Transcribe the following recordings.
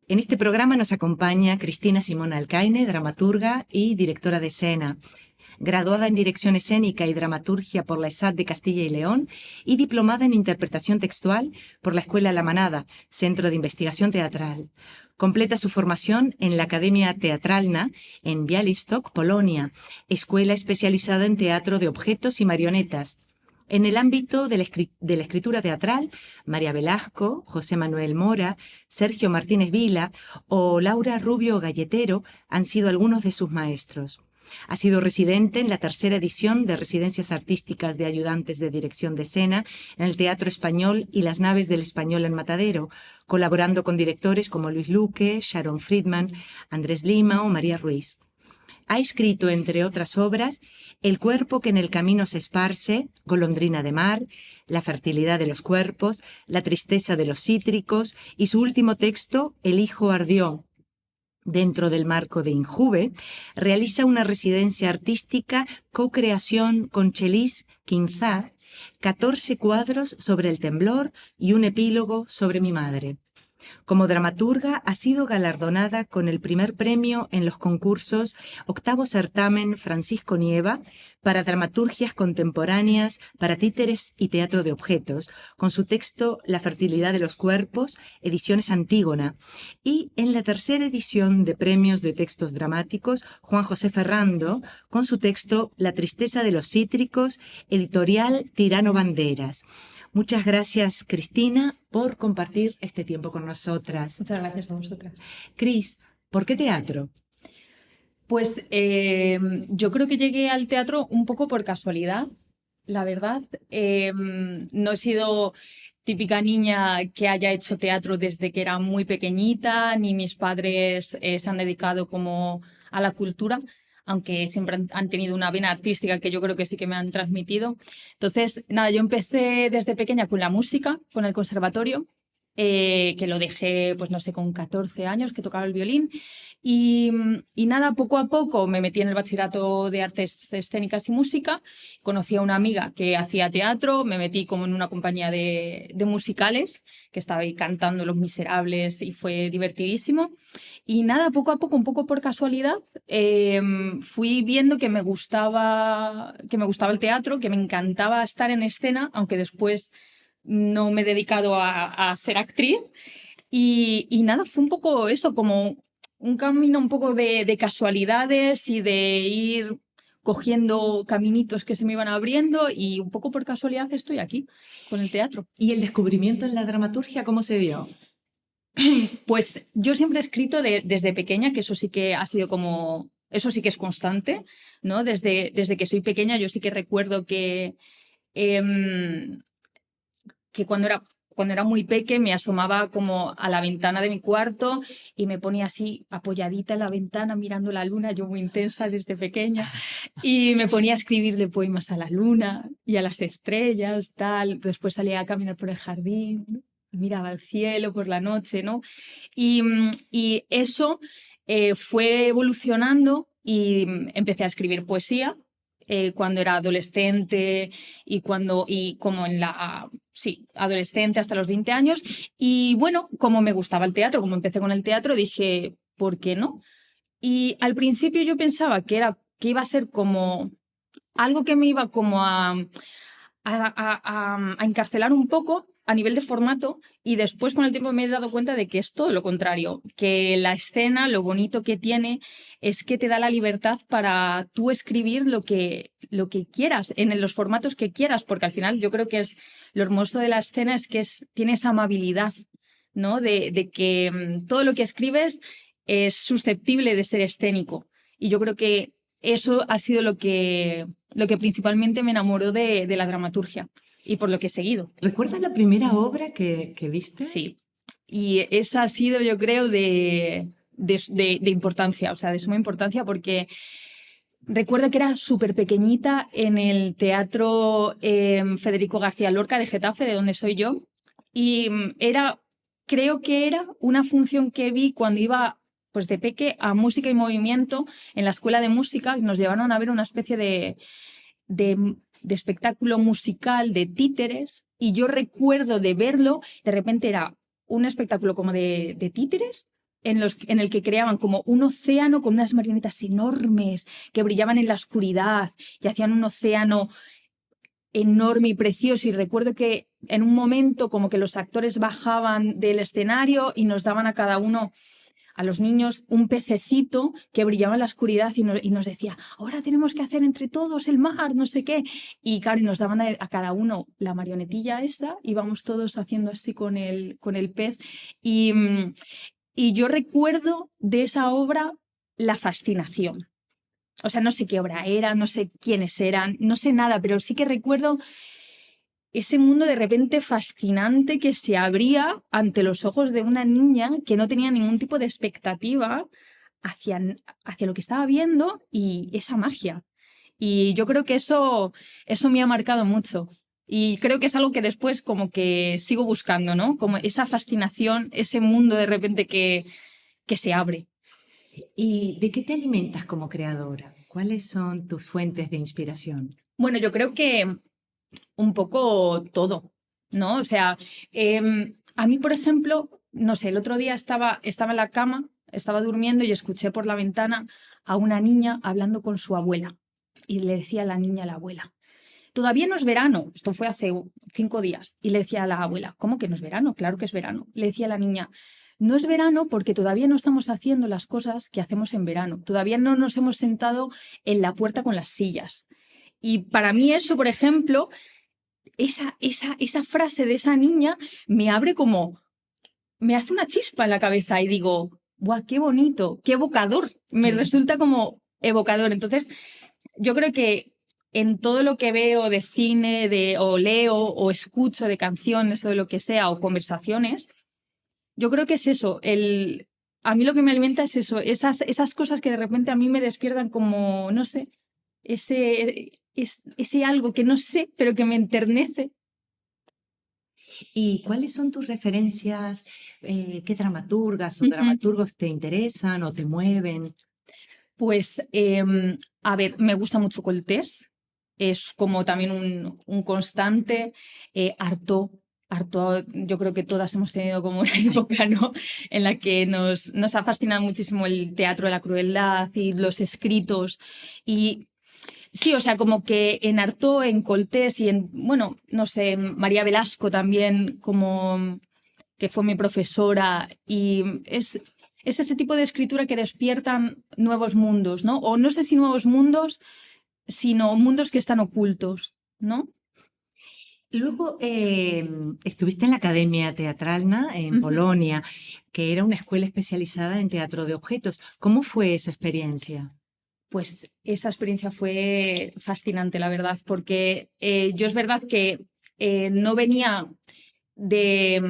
En este programa nos acompaña Cristina Simona Alcaine, dramaturga y directora de escena, graduada en Dirección Escénica y Dramaturgia por la ESAD de Castilla y León y diplomada en Interpretación Textual por la Escuela La Manada, Centro de Investigación Teatral. Completa su formación en la Academia Teatralna en Białystok, Polonia, escuela especializada en teatro de objetos y marionetas. En el ámbito de la escritura teatral, María Velasco, José Manuel Mora, Sergio Martínez Vila o Laura Rubio Galletero han sido algunos de sus maestros. Ha sido residente en la tercera edición de Residencias Artísticas de Ayudantes de Dirección de Escena en el Teatro Español y las Naves del Español en Matadero, colaborando con directores como Luis Luque, Sharon Friedman, Andrés Lima o María Ruiz. Ha escrito, entre otras obras, El cuerpo que en el camino se esparce, Golondrina de mar, La fertilidad de los cuerpos, La tristeza de los cítricos y su último texto, El hijo ardió. Dentro del marco de Injuve, realiza una residencia artística co-creación con Chelis Quinzá, 14 cuadros sobre el temblor y un epílogo sobre mi madre. Como dramaturga ha sido galardonada con el primer premio en los concursos Octavo Certamen Francisco Nieva para dramaturgias contemporáneas para títeres y teatro de objetos, con su texto La fertilidad de los cuerpos, ediciones Antígona, y en la tercera edición de premios de textos dramáticos Juan José Ferrando, con su texto La tristeza de los cítricos, editorial Tirano Banderas. Muchas gracias, Cristina, por compartir este tiempo con nosotras. Muchas gracias a vosotras. Cris, ¿por qué teatro? Pues yo creo que llegué al teatro un poco por casualidad, la verdad. No he sido típica niña que haya hecho teatro desde que era muy pequeñita, ni mis padres se han dedicado como a la cultura, aunque siempre han tenido una vena artística que yo creo que sí que me han transmitido. Entonces, nada, yo empecé desde pequeña con la música, con el conservatorio, que lo dejé, pues no sé, con 14 años, que tocaba el violín. Y nada, poco a poco me metí en el bachillerato de artes escénicas y música, conocí a una amiga que hacía teatro, me metí como en una compañía de musicales, que estaba ahí cantando Los Miserables y fue divertidísimo. Y nada, poco a poco, un poco por casualidad, fui viendo que me gustaba el teatro, que me encantaba estar en escena, aunque después no me he dedicado a ser actriz. Y nada, fue un poco eso, como un camino un poco de casualidades y de ir cogiendo caminitos que se me iban abriendo y un poco por casualidad estoy aquí con el teatro. ¿Y el descubrimiento en la dramaturgia cómo se dio? Pues yo siempre he escrito desde pequeña, que eso sí que ha sido como, eso sí que es constante, ¿no? Desde que soy pequeña yo sí que recuerdo em, que cuando era muy peque me asomaba como a la ventana de mi cuarto y me ponía así apoyadita en la ventana mirando la luna, yo muy intensa desde pequeña, y me ponía a escribirle poemas a la luna y a las estrellas, tal. Después salía a caminar por el jardín, miraba al cielo por la noche, ¿no? Y eso fue evolucionando y empecé a escribir poesía cuando era adolescente y como en la, sí, adolescente hasta los 20 años. Y bueno, como me gustaba el teatro, como empecé con el teatro, dije, ¿por qué no? Y al principio yo pensaba que iba a ser como algo que me iba como a encarcelar un poco a nivel de formato, y después con el tiempo me he dado cuenta de que es todo lo contrario, que la escena, lo bonito que tiene es que te da la libertad para tú escribir lo que quieras, en los formatos que quieras, porque al final yo creo que es lo hermoso de la escena es que tiene esa amabilidad, ¿no? De que todo lo que escribes es susceptible de ser escénico. Y yo creo que eso ha sido lo que principalmente me enamoró de la dramaturgia y por lo que he seguido. ¿Recuerdas la primera obra que viste? Sí. Y esa ha sido, yo creo, de importancia, o sea, de suma importancia, porque recuerdo que era súper pequeñita en el Teatro Federico García Lorca de Getafe, de donde soy yo, y creo que era una función que vi cuando iba pues de peque a música y movimiento en la escuela de música. Nos llevaron a ver una especie de espectáculo musical de títeres, y yo recuerdo de verlo, de repente era un espectáculo como de títeres, en el que creaban como un océano con unas marionetas enormes que brillaban en la oscuridad y hacían un océano enorme y precioso. Y recuerdo que en un momento como que los actores bajaban del escenario y nos daban a cada uno, a los niños, un pececito que brillaba en la oscuridad y nos decía, ahora tenemos que hacer entre todos el mar, no sé qué. Y claro, y nos daban a cada uno la marionetilla esa, íbamos todos haciendo así con el pez. Y, y yo recuerdo de esa obra la fascinación. O sea, no sé qué obra era, no sé quiénes eran, no sé nada, pero sí que recuerdo ese mundo de repente fascinante que se abría ante los ojos de una niña que no tenía ningún tipo de expectativa hacia lo que estaba viendo y esa magia. Y yo creo que eso me ha marcado mucho. Y creo que es algo que después como que sigo buscando, ¿no? Como esa fascinación, ese mundo de repente que se abre. ¿Y de qué te alimentas como creadora? ¿Cuáles son tus fuentes de inspiración? Bueno, yo creo que un poco todo, ¿no? O sea, a mí, por ejemplo, no sé, el otro día estaba en la cama, estaba durmiendo y escuché por la ventana a una niña hablando con su abuela. Y le decía a la niña a la abuela, todavía no es verano. Esto fue hace 5 días. Y le decía a la abuela, ¿cómo que no es verano? Claro que es verano. Le decía a la niña, no es verano porque todavía no estamos haciendo las cosas que hacemos en verano. Todavía no nos hemos sentado en la puerta con las sillas. Y para mí eso, por ejemplo, esa frase de esa niña me abre como, me hace una chispa en la cabeza y digo, ¡guau, qué bonito, qué evocador! Me resulta como evocador. Entonces, yo creo que en todo lo que veo de cine, o leo, o escucho de canciones o de lo que sea, o conversaciones, yo creo que es eso. A mí lo que me alimenta es eso, esas cosas que de repente a mí me despiertan como, no sé, ese algo que no sé, pero que me enternece. ¿Y cuáles son tus referencias? ¿Qué dramaturgas o Ujú. dramaturgos te interesan o te mueven? Pues, a ver, me gusta mucho Coltés, es como también un constante. Artaud, yo creo que todas hemos tenido como una época, ¿no? En la que nos ha fascinado muchísimo el teatro de la crueldad y los escritos. Y sí, o sea, como que en Artaud, en Coltés y en, bueno, no sé, en María Velasco también, como que fue mi profesora, y es ese tipo de escritura que despiertan nuevos mundos, ¿no? O no sé si nuevos mundos, sino mundos que están ocultos, ¿no? Luego estuviste en la Academia Teatralna en Ujú. Polonia, que era una escuela especializada en teatro de objetos. ¿Cómo fue esa experiencia? Pues esa experiencia fue fascinante, la verdad, porque yo es verdad que no venía de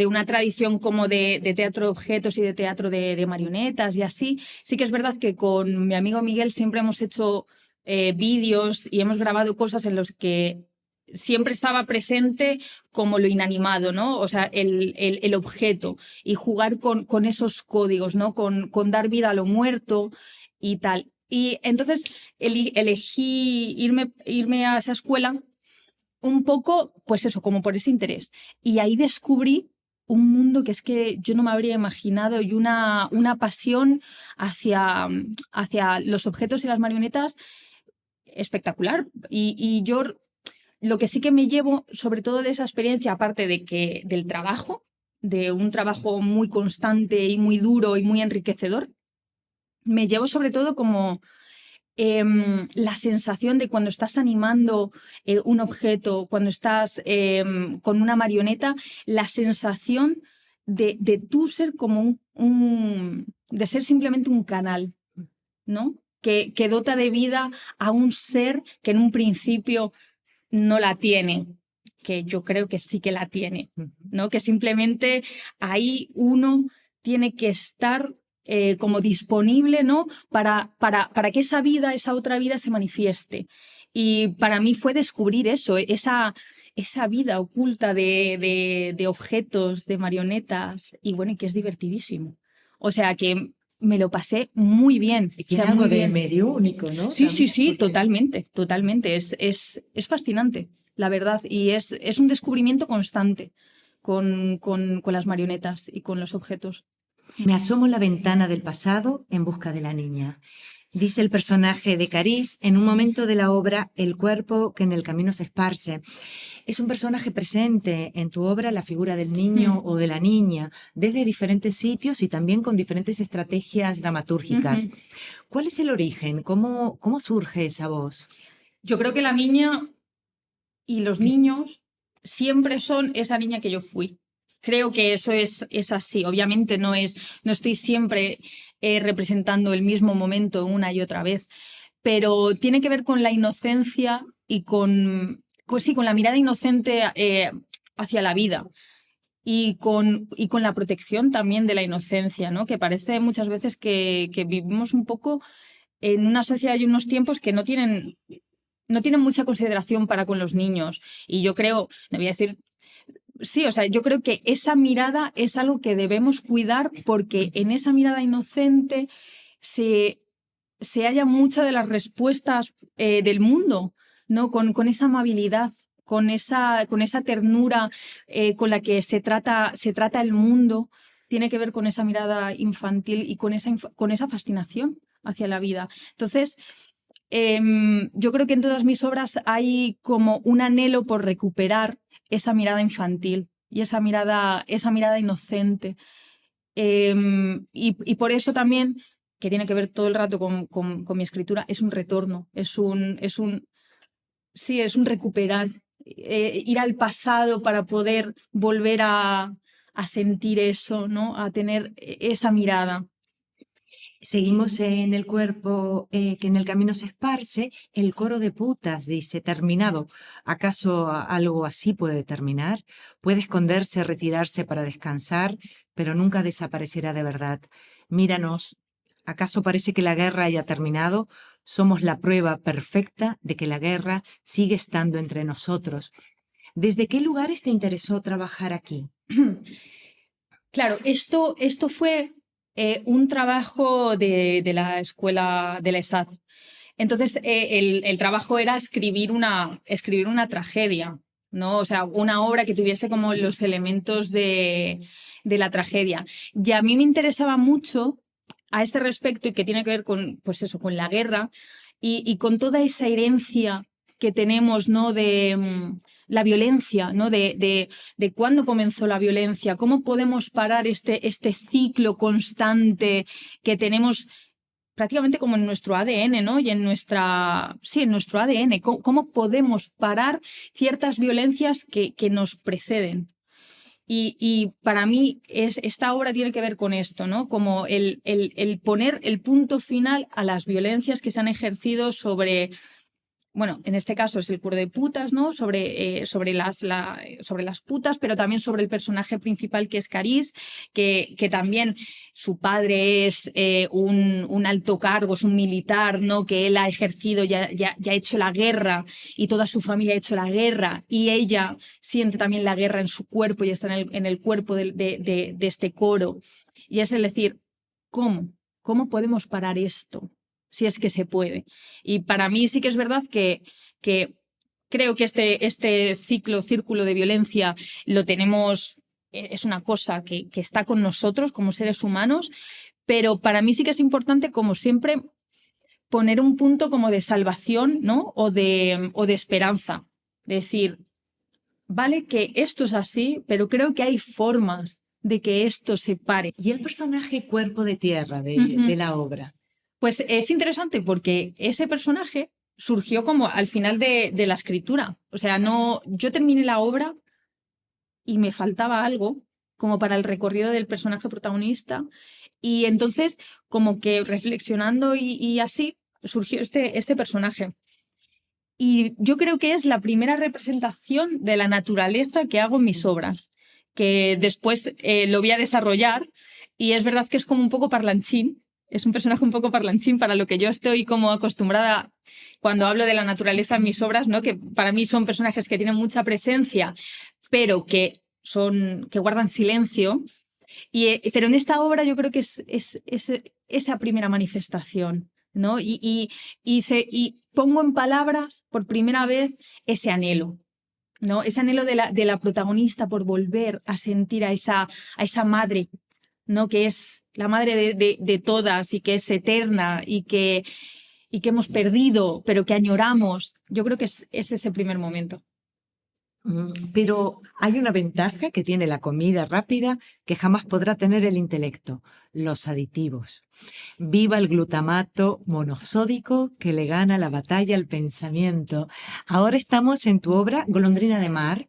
una tradición como de teatro de objetos y de teatro de marionetas y así. Sí que es verdad que con mi amigo Miguel siempre hemos hecho vídeos y hemos grabado cosas en los que siempre estaba presente como lo inanimado, ¿no? O sea, el objeto y jugar con esos códigos, ¿no? Con dar vida a lo muerto y tal. Y entonces elegí irme a esa escuela un poco, pues eso, como por ese interés. Y ahí descubrí un mundo que es que yo no me habría imaginado y una pasión hacia los objetos y las marionetas espectacular. Y yo lo que sí que me llevo, sobre todo de esa experiencia, aparte de que del trabajo, de un trabajo muy constante y muy duro y muy enriquecedor, me llevo sobre todo como la sensación de cuando estás animando un objeto, cuando estás con una marioneta, la sensación de tú ser como de ser simplemente un canal, ¿no? Que dota de vida a un ser que en un principio no la tiene, que yo creo que sí que la tiene, ¿no? Que simplemente ahí uno tiene que estar como disponible, ¿no? Para que esa vida, esa otra vida se manifieste. Y para mí fue descubrir eso, esa vida oculta de objetos, de marionetas, y bueno, y que es divertidísimo. O sea que me lo pasé muy bien, Y o sea, tiene muy algo de bien. medio único, ¿no? Sí, sí, También, sí, porque totalmente, totalmente. Es fascinante, la verdad. Y es un descubrimiento constante con las marionetas y con los objetos. Me asomo a la ventana del pasado en busca de la niña. Dice el personaje de Carice en un momento de la obra El cuerpo que en el camino se esparce. Es un personaje presente en tu obra, la figura del niño o de la niña, desde diferentes sitios y también con diferentes estrategias dramatúrgicas. ¿Cuál es el origen? ¿Cómo surge esa voz? Yo creo que la niña y los niños siempre son esa niña que yo fui. Creo que eso es así. Obviamente no estoy siempre representando el mismo momento una y otra vez, pero tiene que ver con la inocencia y sí, con la mirada inocente hacia la vida y con la protección también de la inocencia, ¿no? Que parece muchas veces que vivimos un poco en una sociedad y unos tiempos que no tienen mucha consideración para con los niños. Y yo creo, le voy a decir, sí, o sea, yo creo que esa mirada es algo que debemos cuidar porque en esa mirada inocente se hallan muchas de las respuestas del mundo, ¿no? Con esa amabilidad, con esa ternura con la que se trata el mundo, tiene que ver con esa mirada infantil y con esa fascinación hacia la vida. Entonces, yo creo que en todas mis obras hay como un anhelo por recuperar esa mirada infantil y esa mirada inocente. Y por eso también, que tiene que ver todo el rato con mi escritura, es un retorno, sí, es un recuperar, ir al pasado para poder volver a sentir eso, ¿no? A tener esa mirada. Seguimos en el cuerpo que en el camino se esparce. El coro de putas dice, terminado. ¿Acaso algo así puede terminar? Puede esconderse, retirarse para descansar, pero nunca desaparecerá de verdad. Míranos. ¿Acaso parece que la guerra haya terminado? Somos la prueba perfecta de que la guerra sigue estando entre nosotros. ¿Desde qué lugares te interesó trabajar aquí? Claro, esto fue un trabajo de la escuela de la ESAD. Entonces, el trabajo era escribir una tragedia, ¿no? O sea, una obra que tuviese como los elementos de la tragedia. Y a mí me interesaba mucho a este respecto y que tiene que ver con, pues eso, con la guerra y con toda esa herencia que tenemos, ¿no? De la violencia, ¿no? De cuándo comenzó la violencia, cómo podemos parar este ciclo constante que tenemos prácticamente como en nuestro ADN, ¿no? Y en nuestro ADN, cómo podemos parar ciertas violencias que nos preceden. Y para mí esta obra tiene que ver con esto, ¿no? Como el poner el punto final a las violencias que se han ejercido sobre, bueno, en este caso es el coro de putas, ¿no? Sobre las putas, pero también sobre el personaje principal que es Carice, que también su padre es un alto cargo, es un militar, ¿no? Que él ha ejercido, ya ha hecho la guerra y toda su familia ha hecho la guerra y ella siente también la guerra en su cuerpo y está en el cuerpo de este coro. Y es el decir, ¿cómo podemos parar esto? Si es que se puede. Y para mí sí que es verdad que creo que este círculo de violencia lo tenemos, es una cosa que está con nosotros como seres humanos, pero para mí sí que es importante, como siempre, poner un punto como de salvación, ¿no? O de esperanza. Decir, vale que esto es así, pero creo que hay formas de que esto se pare. ¿Y el personaje cuerpo de tierra de la obra? Pues es interesante porque ese personaje surgió como al final de la escritura. O sea, yo terminé la obra y me faltaba algo como para el recorrido del personaje protagonista. Y entonces, como que reflexionando y así, surgió este personaje. Y yo creo que es la primera representación de la naturaleza que hago en mis obras, que después lo voy a desarrollar. Y es verdad que es como un poco parlanchín. Es un personaje un poco parlanchín para lo que yo estoy como acostumbrada cuando hablo de la naturaleza en mis obras, ¿no? Que para mí son personajes que tienen mucha presencia, pero que guardan silencio. Pero en esta obra yo creo que es esa primera manifestación, ¿no? Y pongo en palabras por primera vez ese anhelo, ¿no? Ese anhelo de la protagonista por volver a sentir a esa madre ¿no? Que es la madre de todas y que es eterna y que hemos perdido, pero que añoramos. Yo creo que es ese primer momento. Pero hay una ventaja que tiene la comida rápida que jamás podrá tener el intelecto: los aditivos. Viva el glutamato monosódico que le gana la batalla al pensamiento. Ahora estamos en tu obra Golondrina de mar.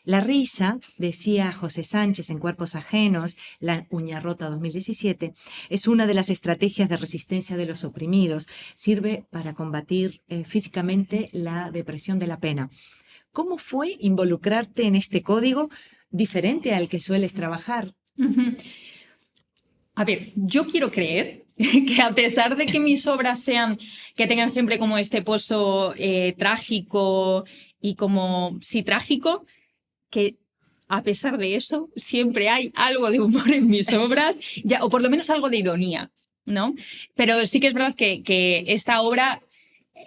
La risa, decía José Sánchez en Cuerpos Ajenos, La uña rota 2017, es una de las estrategias de resistencia de los oprimidos. Sirve para combatir físicamente la depresión de la pena. ¿Cómo fue involucrarte en este código diferente al que sueles trabajar? A ver, yo quiero creer que a pesar de que mis obras que tengan siempre como este pozo trágico y como, sí, trágico, que a pesar de eso siempre hay algo de humor en mis obras, o por lo menos algo de ironía, ¿no? Pero sí que es verdad que esta obra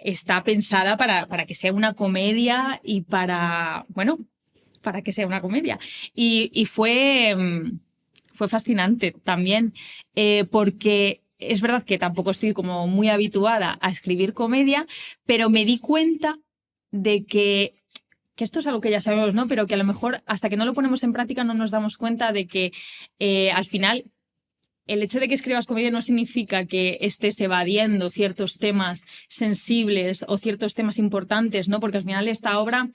está pensada para que sea una comedia y para que sea una comedia. Y fue fascinante también, porque es verdad que tampoco estoy como muy habituada a escribir comedia, pero me di cuenta de que esto es algo que ya sabemos, ¿no? Pero que a lo mejor hasta que no lo ponemos en práctica no nos damos cuenta de que al final el hecho de que escribas comedia no significa que estés evadiendo ciertos temas sensibles o ciertos temas importantes, ¿no? Porque al final esta obra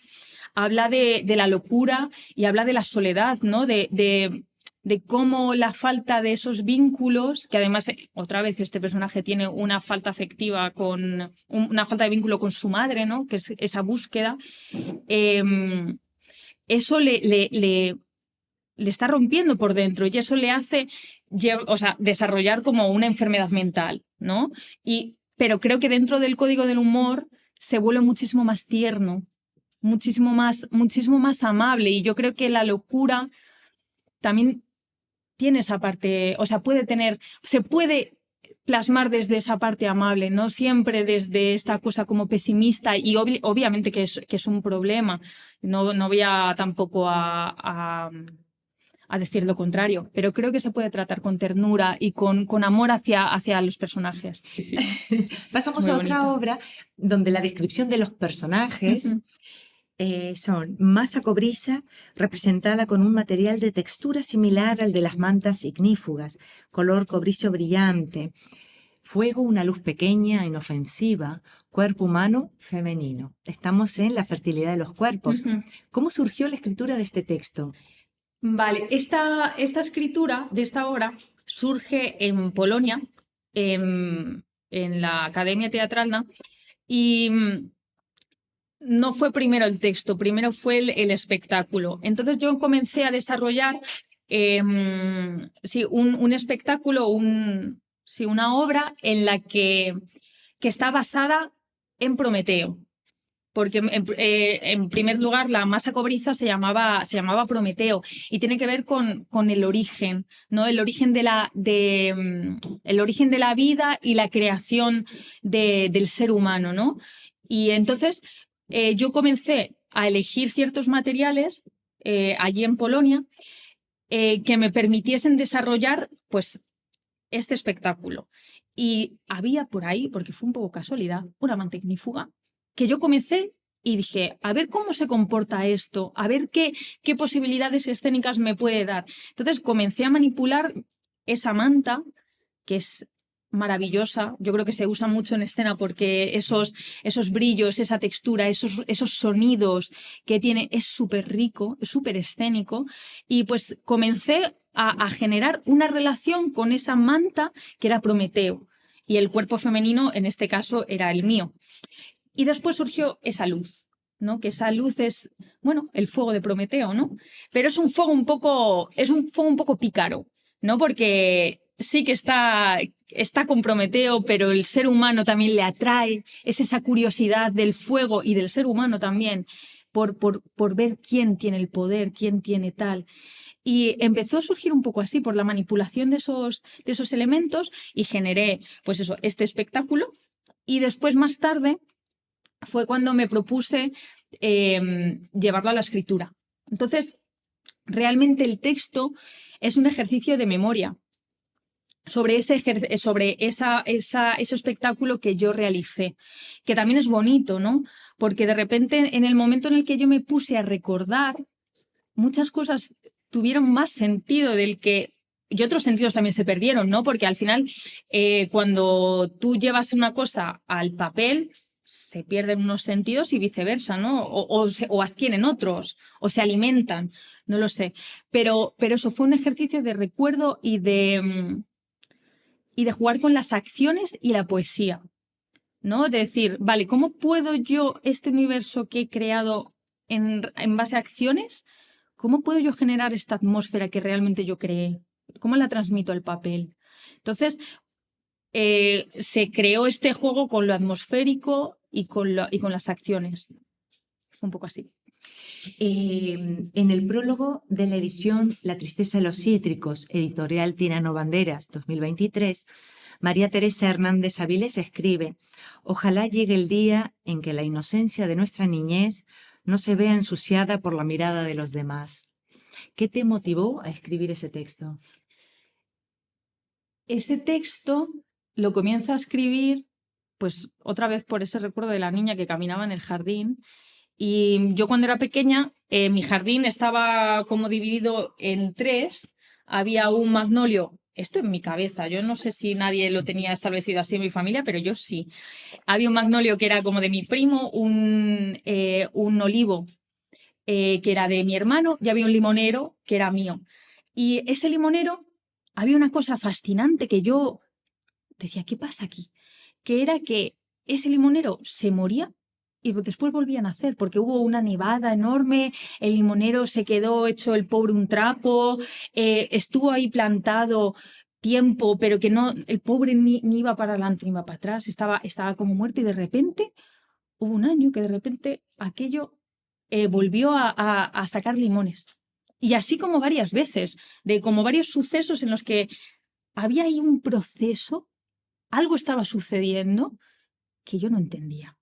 habla de la locura y habla de la soledad, ¿no? De cómo la falta de esos vínculos, que además, otra vez, este personaje tiene una falta afectiva una falta de vínculo con su madre, ¿no? Que es esa búsqueda. Eso le está rompiendo por dentro y eso le hace, o sea, desarrollar como una enfermedad mental, ¿no? Pero creo que dentro del código del humor se vuelve muchísimo más tierno, muchísimo más amable, y yo creo que la locura también tiene esa parte, o sea, se puede plasmar desde esa parte amable, no siempre desde esta cosa como pesimista, y obviamente que es un problema. No voy tampoco a decir lo contrario, pero creo que se puede tratar con ternura y con amor hacia los personajes. Sí. Pasamos Muy a otra bonito. obra donde la descripción de los personajes son masa cobriza representada con un material de textura similar al de las mantas ignífugas, color cobrizo brillante, fuego, una luz pequeña, inofensiva, cuerpo humano femenino. Estamos en la fertilidad de los cuerpos. ¿Cómo surgió la escritura de este texto? Vale, esta escritura de esta obra surge en Polonia, en la Academia Teatralna, y no fue primero el texto, primero fue el espectáculo. Entonces yo comencé a desarrollar sí, un espectáculo, sí, una obra en la que está basada en Prometeo. Porque en primer lugar la masa cobriza se llamaba Prometeo, y tiene que ver con el origen, ¿no? El origen el origen de la vida y la creación del ser humano, ¿no? Y entonces yo comencé a elegir ciertos materiales allí en Polonia que me permitiesen desarrollar, pues, este espectáculo. Y había por ahí, porque fue un poco casualidad, una manta ignífuga que yo comencé y dije, a ver cómo se comporta esto, a ver qué posibilidades escénicas me puede dar. Entonces comencé a manipular esa manta, que es maravillosa. Yo creo que se usa mucho en escena porque esos brillos, esa textura, esos sonidos que tiene, es súper rico, es súper escénico. Y pues comencé a generar una relación con esa manta que era Prometeo, y el cuerpo femenino en este caso era el mío. Y después surgió esa luz, ¿no? Que esa luz es, bueno, el fuego de Prometeo, ¿no? Pero es un fuego un poco pícaro, ¿no? Porque sí que está con Prometeo, pero el ser humano también le atrae, es esa curiosidad del fuego y del ser humano también por ver quién tiene el poder, quién tiene tal. Y empezó a surgir un poco así por la manipulación de esos elementos, y generé, pues eso, este espectáculo. Y después, más tarde, fue cuando me propuse llevarlo a la escritura. Entonces, realmente el texto es un ejercicio de memoria sobre ese espectáculo que yo realicé, que también es bonito, ¿no? Porque de repente, en el momento en el que yo me puse a recordar, muchas cosas tuvieron más sentido del que... Y otros sentidos también se perdieron, ¿no? Porque al final, cuando tú llevas una cosa al papel, se pierden unos sentidos y viceversa, ¿no? O adquieren otros, o se alimentan, no lo sé. Pero eso fue un ejercicio de recuerdo y de jugar con las acciones y la poesía, ¿no? De decir, vale, ¿cómo puedo yo este universo que he creado en base a acciones, cómo puedo yo generar esta atmósfera que realmente yo creé? ¿Cómo la transmito al papel? Entonces, se creó este juego con lo atmosférico y con las acciones. Fue un poco así. En el prólogo de la edición La tristeza de los cítricos, editorial Tirano Banderas 2023, María Teresa Hernández Avilés escribe: ojalá llegue el día en que la inocencia de nuestra niñez no se vea ensuciada por la mirada de los demás. ¿Qué te motivó a escribir ese texto? Ese texto lo comienzo a escribir, pues otra vez por ese recuerdo de la niña que caminaba en el jardín. Y yo cuando era pequeña, mi jardín estaba como dividido en tres. Había un magnolio, esto en mi cabeza, yo no sé si nadie lo tenía establecido así en mi familia, pero yo sí. Había un magnolio que era como de mi primo, un olivo que era de mi hermano, y había un limonero que era mío. Y ese limonero, había una cosa fascinante que yo decía, ¿qué pasa aquí? Que era que ese limonero se moría y después volvían a nacer, porque hubo una nevada enorme, el limonero se quedó hecho el pobre un trapo, estuvo ahí plantado tiempo, pero que no, el pobre ni iba para adelante ni iba para atrás, estaba como muerto y de repente hubo un año que de repente aquello volvió a sacar limones. Y así como varias veces, de como varios sucesos en los que había ahí un proceso, algo estaba sucediendo que yo no entendía.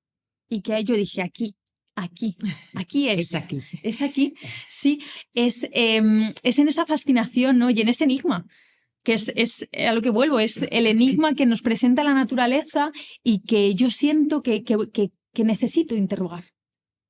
Y que yo dije, aquí es. Es aquí. Es aquí, sí, es en esa fascinación, ¿no? Y en ese enigma, que es a lo que vuelvo, es el enigma que nos presenta la naturaleza y que yo siento que necesito interrogar,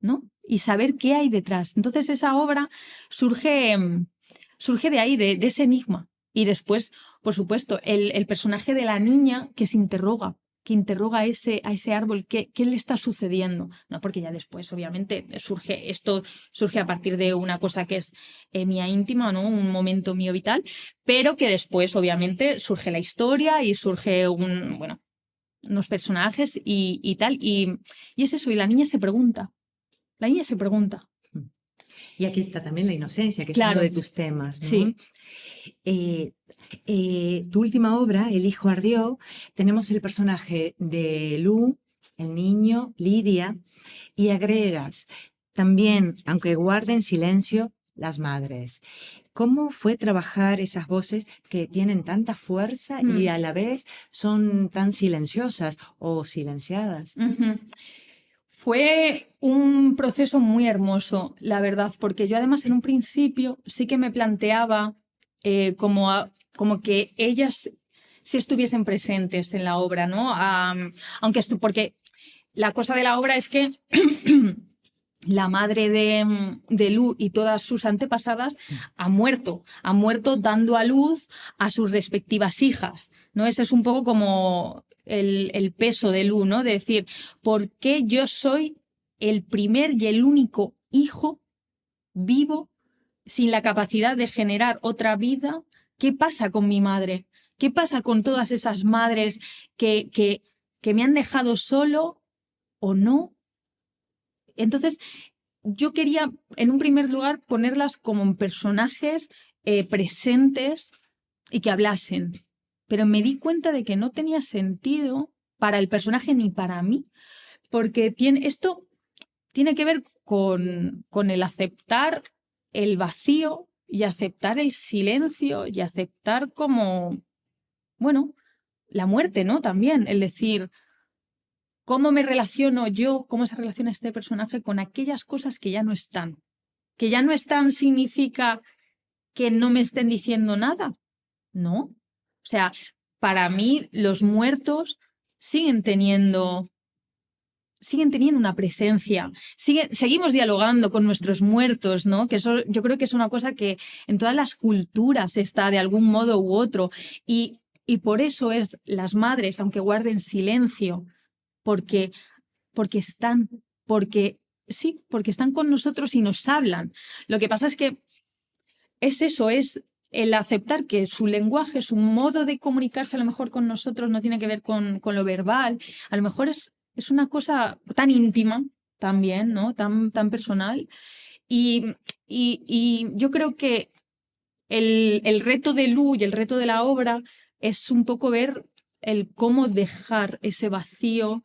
¿no? Y saber qué hay detrás. Entonces esa obra surge de ahí, de ese enigma. Y después, por supuesto, el personaje de la niña que se interroga, que interroga a ese árbol, ¿qué le está sucediendo? No, porque ya después, obviamente, esto surge a partir de una cosa que es mía íntima, ¿no? Un momento mío vital, pero que después, obviamente, surge la historia y surge unos personajes y tal. Y es eso, y la niña se pregunta. La niña se pregunta. Y aquí está también la inocencia, que es Claro. uno de tus temas, ¿no? Sí. Tu última obra, El hijo ardió, tenemos el personaje de Lu, el niño, Lidia, y agregas también, aunque guarden silencio, las madres. ¿Cómo fue trabajar esas voces que tienen tanta fuerza y a la vez son tan silenciosas o silenciadas? Fue un proceso muy hermoso, la verdad, porque yo además en un principio sí que me planteaba como que ellas sí estuviesen presentes en la obra, ¿no? Porque la cosa de la obra es que la madre de Lu y todas sus antepasadas ha muerto dando a luz a sus respectivas hijas, ¿no? Ese es un poco como el peso de Lu, ¿no? De decir, ¿por qué yo soy el primer y el único hijo vivo sin la capacidad de generar otra vida? ¿Qué pasa con mi madre? ¿Qué pasa con todas esas madres que me han dejado solo o no? Entonces, yo quería, en un primer lugar, ponerlas como en personajes presentes y que hablasen. Pero me di cuenta de que no tenía sentido para el personaje ni para mí, porque esto tiene que ver con el aceptar el vacío y aceptar el silencio y aceptar la muerte, ¿no? También, el decir, ¿cómo me relaciono yo, cómo se relaciona este personaje con aquellas cosas que ya no están? Que ya no están significa que no me estén diciendo nada, ¿no? O sea, para mí los muertos siguen teniendo una presencia, seguimos dialogando con nuestros muertos, ¿no? Que eso yo creo que es una cosa que en todas las culturas está de algún modo u otro. Y por eso es las madres, aunque guarden silencio, porque, porque están con nosotros y nos hablan. Lo que pasa es que es eso, es el aceptar que su lenguaje, su modo de comunicarse a lo mejor con nosotros no tiene que ver con lo verbal, a lo mejor es una cosa tan íntima también, ¿no? Tan personal. Y yo creo que el reto de Lu y el reto de la obra es un poco ver el cómo dejar ese vacío,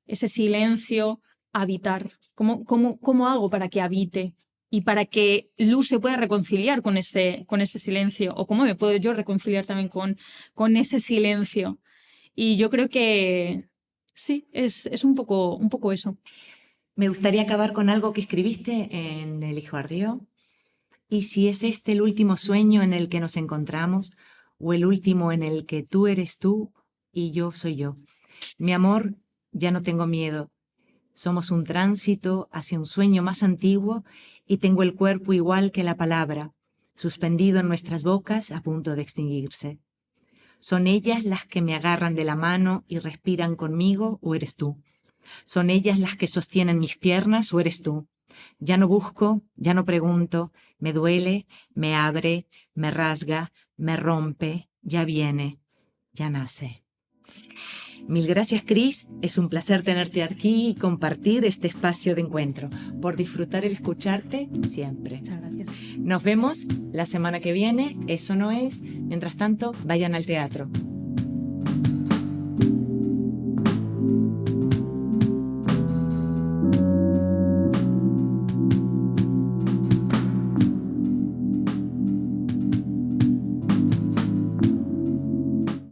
ese silencio, habitar. ¿Cómo hago para que habite? Y para que Lu se pueda reconciliar con ese silencio. O cómo me puedo yo reconciliar también con ese silencio. Y yo creo que sí, es un poco eso. Me gustaría acabar con algo que escribiste en El Hijo Ardió. Y si es este el último sueño en el que nos encontramos, o el último en el que tú eres tú y yo soy yo. Mi amor, ya no tengo miedo. Somos un tránsito hacia un sueño más antiguo y tengo el cuerpo igual que la palabra, suspendido en nuestras bocas a punto de extinguirse. ¿Son ellas las que me agarran de la mano y respiran conmigo o eres tú? ¿Son ellas las que sostienen mis piernas o eres tú? Ya no busco, ya no pregunto, me duele, me abre, me rasga, me rompe, ya viene, ya nace. Mil gracias, Cris. Es un placer tenerte aquí y compartir este espacio de encuentro. Por disfrutar el escucharte siempre. Muchas gracias. Nos vemos la semana que viene. Eso no es. Mientras tanto, vayan al teatro.